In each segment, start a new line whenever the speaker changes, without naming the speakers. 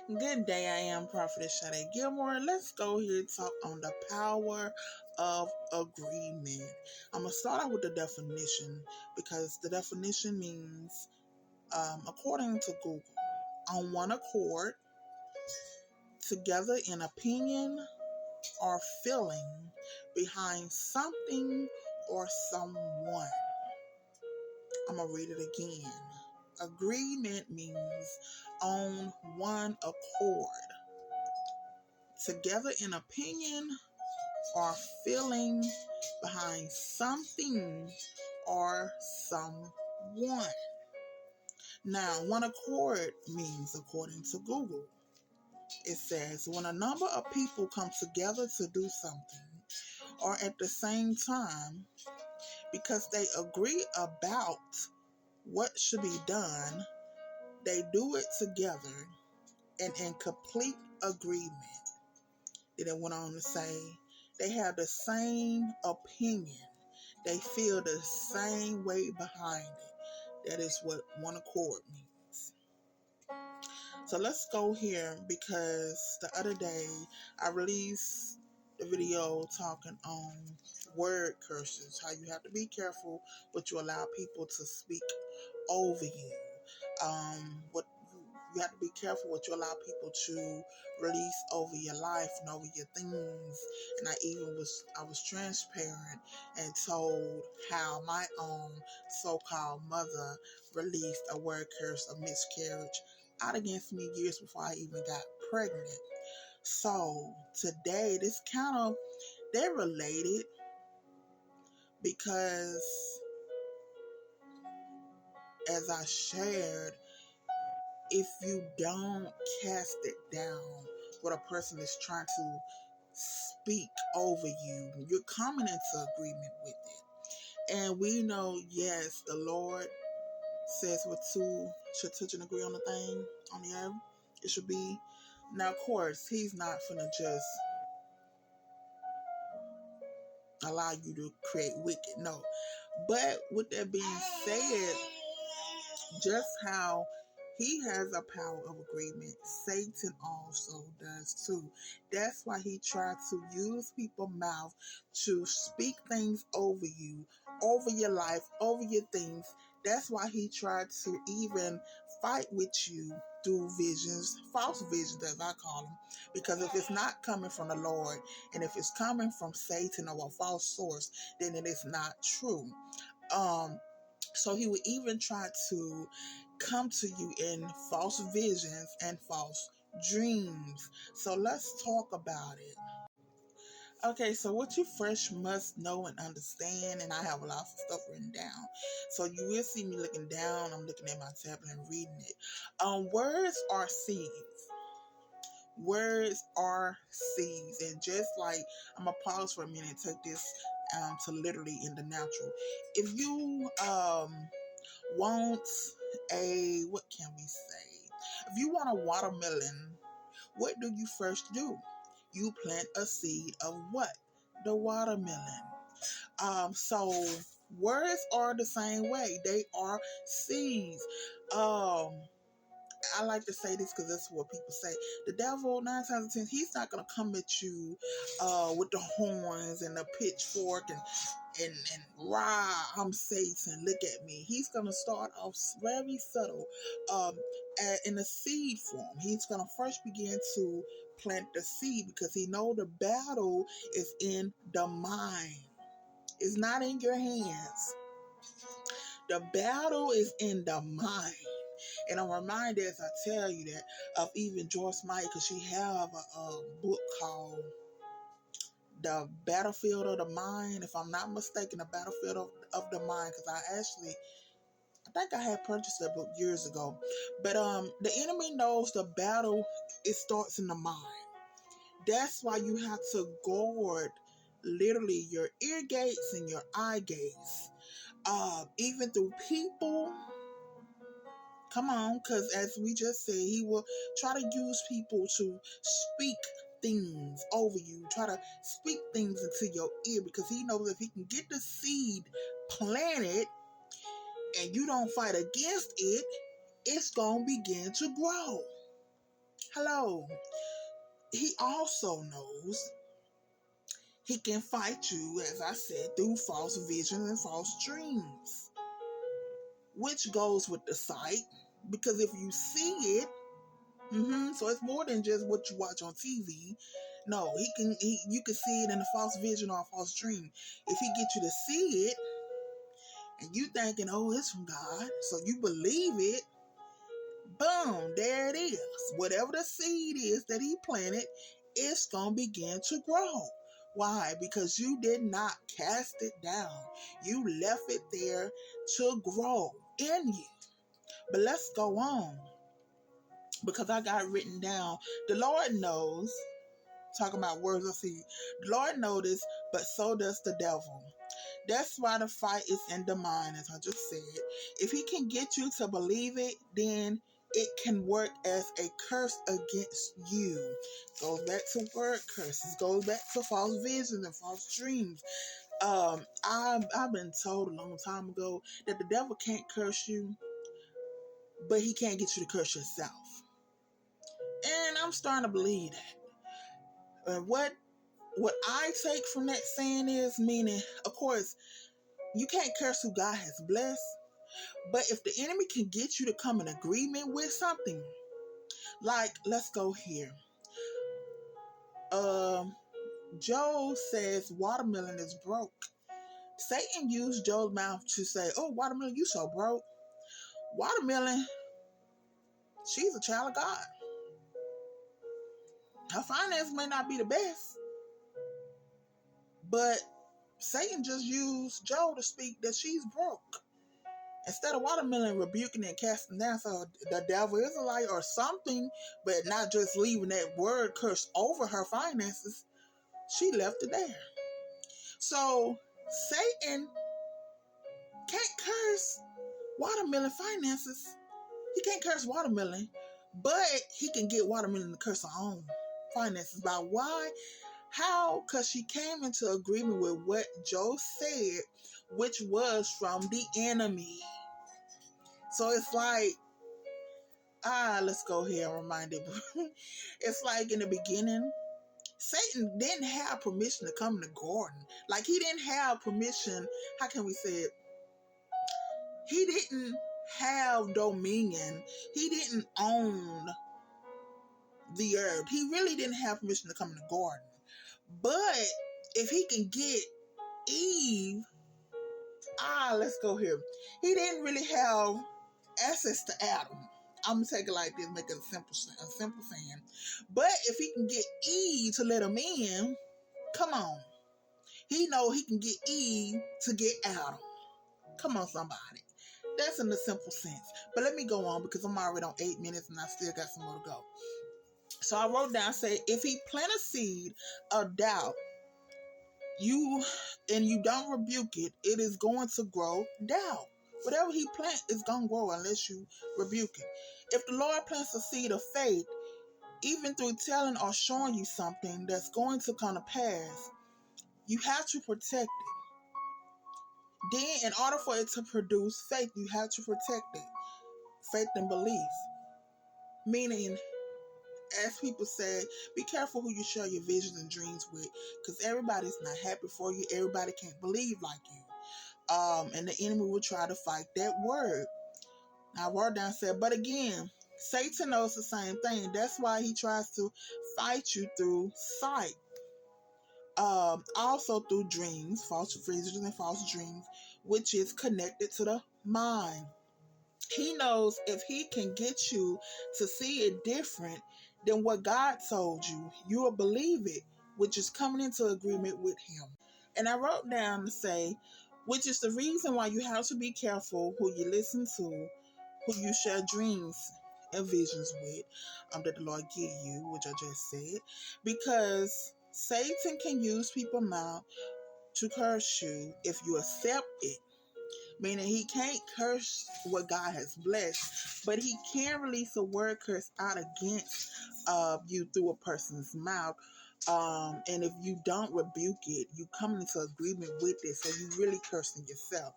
Good day, I am Prophetess Sade Gilmore. Let's go here and talk on the power of agreement. I'm going to start out with the definition because the definition means, according to Google, on one accord, together in opinion or feeling behind something or someone. I'm going to read it again. Agreement means on one accord, together in opinion or feeling behind something or someone. Now, one accord means, according to Google, it says when a number of people come together to do something or at the same time because they agree about what should be done, they do it together and in complete agreement. Then it went on to say they have the same opinion. They feel the same way behind it. That is what one accord means. So let's go here because the other day I released the video talking on word curses, how you have to be careful what you allow people to speak over you. What you have to be careful what you allow people to release over your life and over your things. And I was transparent and told how my own so-called mother released a word curse, a miscarriage, out against me years before I even got pregnant. So today, they're related because as I shared, if you don't cast it down, what a person is trying to speak over you, you're coming into agreement with it. And we know, yes, the Lord says what two should touch and agree on the thing on the earth, it should be. Now, of course, he's not finna just allow you to create wicked, no. But with that being said, just how he has a power of agreement, Satan also does too. That's why he tried to use people's mouth to speak things over you, over your life, over your things. That's why he tried to even fight with you through visions, false visions as I call them. Because if it's not coming from the Lord, and if it's coming from Satan or a false source, then it is not true. So he would even try to come to you in false visions and false dreams. So let's talk about it. Okay, so what you first must know and understand, and I have a lot of stuff written down. So you will see me looking down. I'm looking at my tablet and reading it. Words are seeds. Words are seeds. And just like, I'm going to pause for a minute and take this to literally in the natural. If you want what can we say? If you want a watermelon, what do you first do? You plant a seed of what? The watermelon. So words are the same way. They are seeds. I like to say this because that's what people say. The devil, 9 times out of 10, he's not going to come at you with the horns and the pitchfork and rah, I'm Satan, look at me. He's going to start off very subtle in a seed form. He's going to first begin to plant the seed because he knows the battle is in the mind. It's not in your hands. The battle is in the mind. And I'm reminded, as I tell you that, of even Joyce Meyer, because she have a book called The Battlefield of the Mind. If I'm not mistaken, The Battlefield of the Mind, because I think I had purchased that book years ago. But the enemy knows the battle, it starts in the mind. That's why you have to guard literally your ear gates and your eye gates. Even through people. Come on, because as we just said, he will try to use people to speak things over you, try to speak things into your ear, because he knows if he can get the seed planted and you don't fight against it, it's going to begin to grow. Hello? So he also knows he can fight you, as I said, through false visions and false dreams, which goes with the sight, because if you see it, so it's more than just what you watch on TV. No, you can see it in a false vision or a false dream. If he gets you to see it, and you thinking, oh, it's from God, so you believe it, boom, there it is. Whatever the seed is that he planted, it's going to begin to grow. Why? Because you did not cast it down. You left it there to grow in you. But let's go on, because I got written down. The Lord knows, talking about words of seed. The Lord knows, but so does the devil. That's why the fight is in the mind, as I just said. If he can get you to believe it, then it can work as a curse against you. Goes back to word curses. Goes back to false visions and false dreams. I've been told a long time ago that the devil can't curse you, but he can't get you to curse yourself. And I'm starting to believe that. And what I take from that saying is, meaning, of course, you can't curse who God has blessed, but if the enemy can get you to come in agreement with something, like, let's go here. Job says watermelon is broke. Satan used Job's mouth to say, oh, watermelon, you so broke. Watermelon, she's a child of God. Her finance may not be the best, but Satan just used Job to speak that she's broke. Instead of watermelon rebuking and casting down, so the devil is a liar or something, but not just leaving that word curse over her finances, she left it there. So Satan can't curse watermelon finances. He can't curse watermelon, but he can get watermelon to curse her own finances. By why? How? Because she came into agreement with what Job said, which was from the enemy. So it's like, let's go here and remind it. It's like in the beginning, Satan didn't have permission to come in the garden. Like, he didn't have permission. How can we say it? He didn't have dominion. He didn't own the herb. He really didn't have permission to come in the garden. But if he can get Eve, let's go here. He didn't really have access to Adam. I'm gonna take it like this, make it a simple saying. But if he can get Eve to let him in, come on. He know he can get Eve to get Adam. Come on, somebody. That's in the simple sense. But let me go on, because I'm already on 8 minutes and I still got some more to go. So I wrote down, say, if he plant a seed of doubt, you don't rebuke it, it is going to grow doubt. Whatever he plants is going to grow unless you rebuke it. If the Lord plants a seed of faith, even through telling or showing you something that's going to come to pass, you have to protect it. Then, in order for it to produce faith, you have to protect it. Faith and belief. Meaning, as people say, be careful who you share your visions and dreams with, because everybody's not happy for you. Everybody can't believe like you. And the enemy will try to fight that word. Now, word down said, but again, Satan knows the same thing. That's why he tries to fight you through sight. Also through dreams, false visions and false dreams, which is connected to the mind. He knows if he can get you to see it different than what God told you, you will believe it, which is coming into agreement with him. And I wrote down to say, which is the reason why you have to be careful who you listen to, who you share dreams and visions with, that the Lord give you, which I just said, because Satan can use people's mouth to curse you if you accept it. Meaning he can't curse what God has blessed, but he can release a word curse out against you through a person's mouth. And if you don't rebuke it, you come into agreement with it, so you really cursing yourself.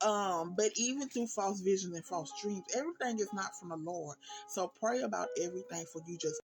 But even through false visions and false dreams, everything is not from the Lord. So pray about everything for you just